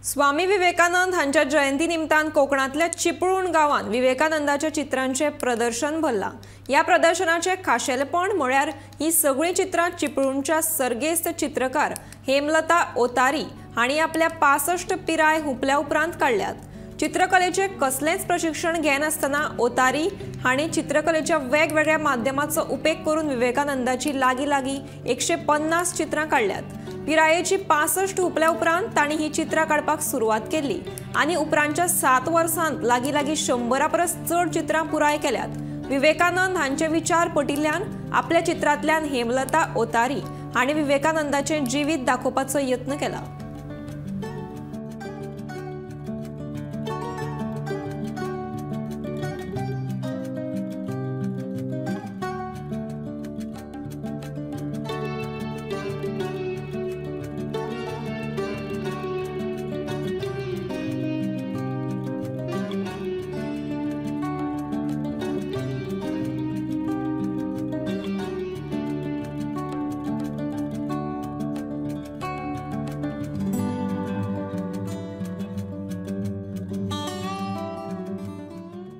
स्वामी विवेकानंद हांच्या जयंती निमतान कोकणातल्या चिपळूण गावात विवेकानंदाच्या चित्रांचे प्रदर्शन भरला। या प्रदर्शनाचे खाशेलपण म्हळ्यार ही सगळी चित्रां चिपळूणच्या सर्गेस्त चित्रकार हेमलता ओतारी हांणी आपल्या 65 पिराय हुपल्या उपरांत काढल्यात। चित्रकलेचे कसलेच प्रशिक्षण घेनासतना ओतारी हांणी चित्रकलेच्या वेगवेगळ्या माध्यमांचो उपेग करून विवेकानंदाची लागी 150 चित्रां काढल्यात। पिरायेची 65 हुपल्या उपरांत तांणी ही चित्रां काडपाक सुरवात केली आणि उपरांतच्या 7 वर्सांत लागी 100 परस चड चित्रां पुराय केल्यात। विवेकानंद हांचे विचार पटिल्ल्यान आपल्या चित्रांतल्यान हेमलता ओतारी हांणी विवेकानंदाचे जिवीत दाखोवपाचो यत्न केला।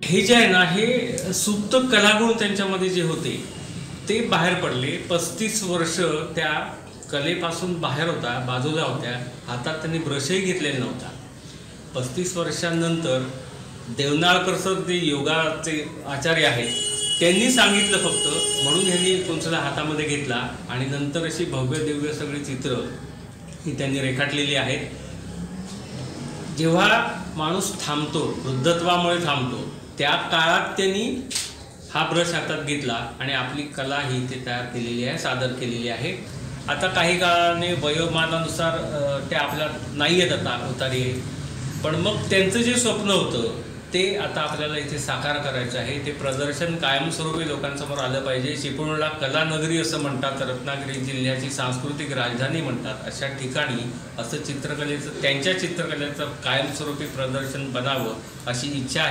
हे जे आहे ना, हे सुप्त कलागुण त्यांच्यामध्ये जे होते ते बाहेर पडले। 35 वर्ष त्या कलेपासून बाहेर होता, बाजूला होत्या, हातात त्यांनी ब्रशही घेतलेला नव्हता। 35 वर्षांनंतर देवनाळकर सर जे योगाचे आचार्य आहेत त्यांनी सांगितलं फक्त, म्हणून ह्यांनी कोणसला हातामध्ये घेतला आणि नंतर अशी भव्य दिव्य सगळी चित्र ही त्यांनी रेखाटलेली आहेत। जेव्हा माणूस थांबतो, वृद्धत्वामुळे थांबतो, त्या काळात त्यांनी हा ब्रश हातात घेतला आणि आपली कला ही ते तयार केलेली आहे, सादर केलेली आहे। आता काही काळाने वयोमानानुसार ते आपल्या नाही आहेत आता उतारी, पण मग त्यांचं जे स्वप्न होतं ते आता आपल्याला इथे साकार करायचं आहे। ते प्रदर्शन कायमस्वरूपी लोकांसमोर आलं पाहिजे। चिपळूणला कलानगरी असं म्हणतात, रत्नागिरी जिल्ह्याची सांस्कृतिक राजधानी म्हणतात, अशा ठिकाणी असं चित्रकलेचं, त्यांच्या चित्रकलेचं कायमस्वरूपी प्रदर्शन बनावं अशी इच्छा आहे।